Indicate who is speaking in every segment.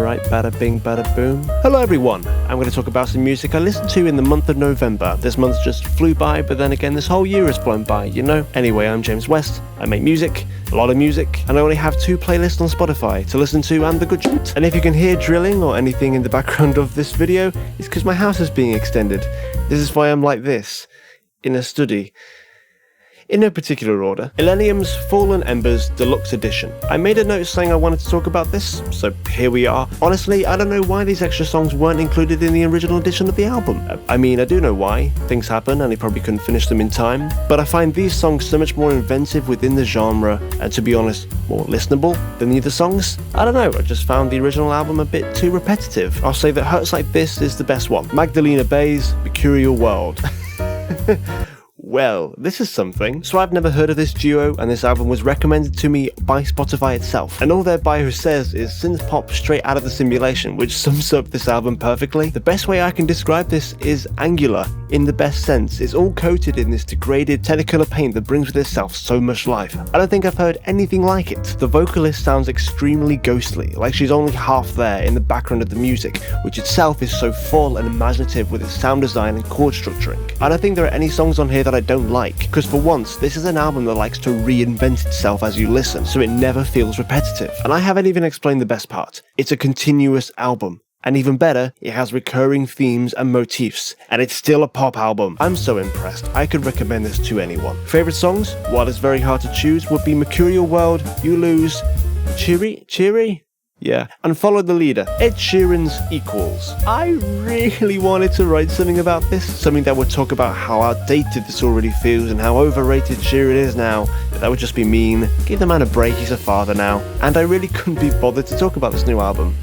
Speaker 1: Alright, bada bing, bada boom. Hello everyone, I'm going to talk about some music I listened to in the month of November. This month just flew by, but then again this whole year has flown by, you know? Anyway, I'm JamesWest, I make music, a lot of music, and I only have 2 playlists on Spotify to listen to and the good shit. And if you can hear drilling or anything in the background of this video, it's because my house is being extended. This is why I'm like this, in a study. In no particular order, Illenium's Fallen Embers Deluxe Edition. I made a note saying I wanted to talk about this, so here we are. Honestly, I don't know why these extra songs weren't included in the original edition of the album. I mean, I do know why. Things happen and he probably couldn't finish them in time. But I find these songs so much more inventive within the genre, and to be honest, more listenable than the other songs. I don't know, I just found the original album a bit too repetitive. I'll say that Hurts Like This is the best one. Magdalena Bay's Mercurial World. Well, this is something. So I've never heard of this duo, and this album was recommended to me by Spotify itself. And all their bio says is synth pop straight out of the simulation, which sums up this album perfectly. The best way I can describe this is angular, in the best sense. It's all coated in this degraded Technicolor paint that brings with itself so much life. I don't think I've heard anything like it. The vocalist sounds extremely ghostly, like she's only half there in the background of the music, which itself is so full and imaginative with its sound design and chord structuring. I don't think there are any songs on here that I don't like, because for once, this is an album that likes to reinvent itself as you listen, so it never feels repetitive. And I haven't even explained the best part. It's a continuous album. And even better, it has recurring themes and motifs, and it's still a pop album. I'm so impressed, I could recommend this to anyone. Favourite songs? While it's very hard to choose, would be Mercurial World, You Lose, Cheery? Yeah, and Follow the Leader, Ed Sheeran's Equals. I really wanted to write something about this, something that would talk about how outdated this already feels and how overrated Sheeran is now, but that would just be mean. Give the man a break, he's a father now. And I really couldn't be bothered to talk about this new album.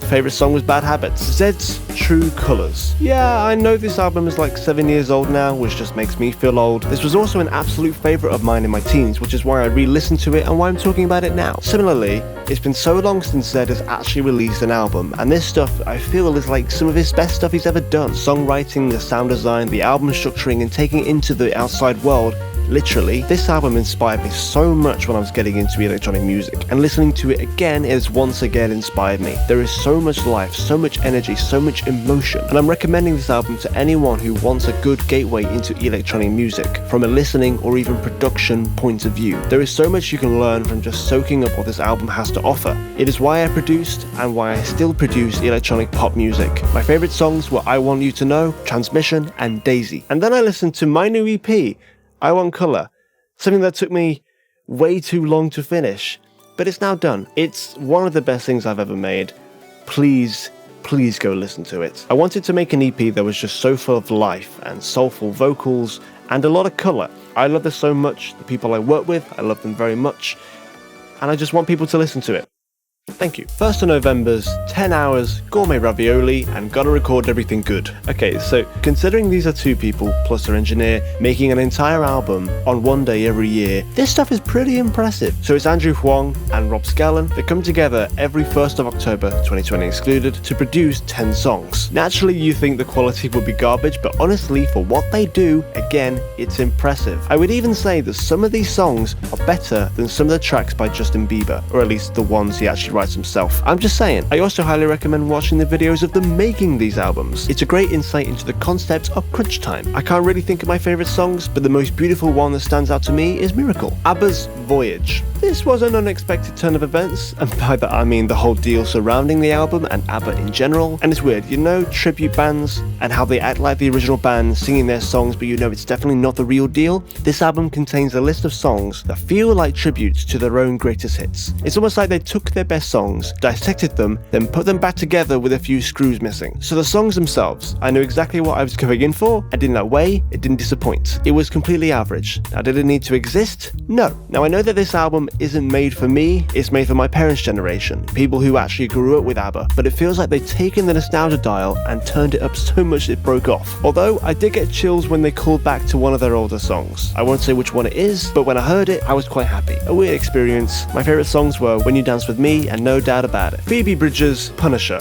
Speaker 1: Favourite song was Bad Habits, Zedd's True Colours. Yeah, I know this album is like 7 years old now, which just makes me feel old. This was also an absolute favourite of mine in my teens, which is why I re-listened to it and why I'm talking about it now. Similarly, it's been so long since Zedd has actually released an album, and this stuff I feel is like some of his best stuff he's ever done. Songwriting, the sound design, the album structuring, and taking it into the outside world. Literally, this album inspired me so much when I was getting into electronic music, and listening to it again has once again inspired me. There is so much life, so much energy, so much emotion, and I'm recommending this album to anyone who wants a good gateway into electronic music, from a listening or even production point of view. There is so much you can learn from just soaking up what this album has to offer. It is why I produced, and why I still produce, electronic pop music. My favourite songs were I Want You to Know, Transmission, and Daisy. And then I listened to my new EP, I Want Colour, something that took me way too long to finish, but it's now done. It's one of the best things I've ever made. Please go listen to it. I wanted to make an EP that was just so full of life and soulful vocals and a lot of colour. I love this so much, the people I work with, I love them very much, and I just want people to listen to it. Thank you. 1st of November's 10 hours, Gourmet Ravioli, and Gotta Record Everything Good. Okay, so considering these are 2 people plus their engineer making an entire album on one day every year, this stuff is pretty impressive. So it's Andrew Huang and Rob Scallon that come together every 1st of October, 2020 excluded, to produce 10 songs. Naturally, you think the quality would be garbage, but honestly, for what they do, again, it's impressive. I would even say that some of these songs are better than some of the tracks by Justin Bieber, or at least the ones he actually writes himself. I'm just saying. I also highly recommend watching the videos of them making these albums. It's a great insight into the concept of crunch time. I can't really think of my favourite songs, but the most beautiful one that stands out to me is Miracle. ABBA's Voyage. This was an unexpected turn of events, and by that I mean the whole deal surrounding the album and ABBA in general. And it's weird, you know, tribute bands and how they act like the original band singing their songs, but you know it's definitely not the real deal. This album contains a list of songs that feel like tributes to their own greatest hits. It's almost like they took their best songs, dissected them, then put them back together with a few screws missing. So the songs themselves, I knew exactly what I was going in for, and in that way, it didn't disappoint. It was completely average. Now, did it need to exist? No. Now, I know that this album isn't made for me, it's made for my parents' generation, people who actually grew up with ABBA, but it feels like they've taken the nostalgia dial and turned it up so much it broke off. Although, I did get chills when they called back to one of their older songs. I won't say which one it is, but when I heard it, I was quite happy. A weird experience. My favourite songs were When You Dance With Me and No Doubt About It. Phoebe Bridgers, Punisher.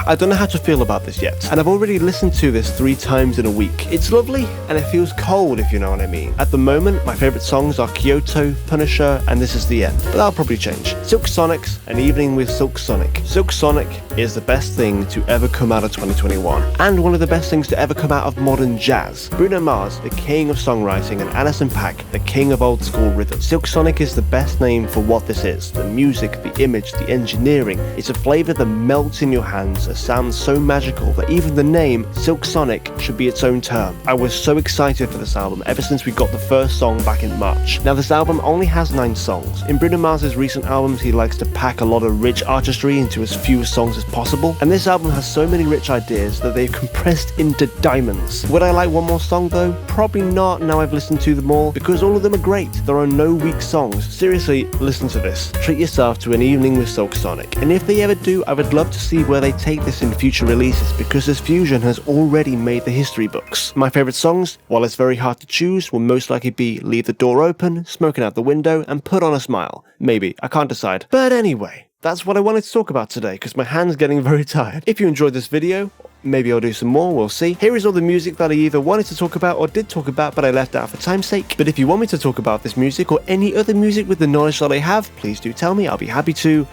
Speaker 1: I don't know how to feel about this yet, and I've already listened to this 3 times in a week. It's lovely, and it feels cold, if you know what I mean. At the moment, my favourite songs are Kyoto, Punisher, and This Is The End, but that'll probably change. Silk Sonic's An Evening with Silk Sonic. Silk Sonic is the best thing to ever come out of 2021, and one of the best things to ever come out of modern jazz. Bruno Mars, the king of songwriting, and Anderson .Paak, the king of old school rhythm. Silk Sonic is the best name for what this is. The music, the image, the engineering. It's a flavour that melts in your hands, a sound so magical that even the name Silk Sonic should be its own term. I was so excited for this album ever since we got the first song back in March. Now this album only has 9 songs. In Bruno Mars's recent albums he likes to pack a lot of rich artistry into as few songs as possible, and this album has so many rich ideas that they've compressed into diamonds. Would I like one more song though? Probably not now I've listened to them all, because all of them are great. There are no weak songs. Seriously, listen to this. Treat yourself to An Evening with Silk Sonic, and if they ever do, I would love to see where they take this in future releases, because this fusion has already made the history books. My favourite songs, while it's very hard to choose, will most likely be Leave the Door Open, Smoking Out the Window, and Put on a Smile. Maybe, I can't decide. But anyway, that's what I wanted to talk about today, because my hand's getting very tired. If you enjoyed this video, maybe I'll do some more, we'll see. Here is all the music that I either wanted to talk about or did talk about, but I left out for time's sake. But if you want me to talk about this music or any other music with the knowledge that I have, please do tell me, I'll be happy to.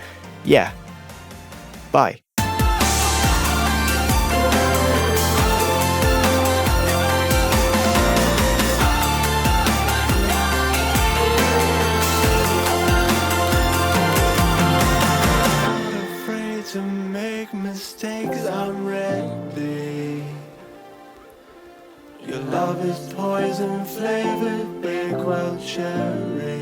Speaker 1: Yeah. Bye. To make mistakes, I'm ready. Your love is poison flavored, Bakewell cherry.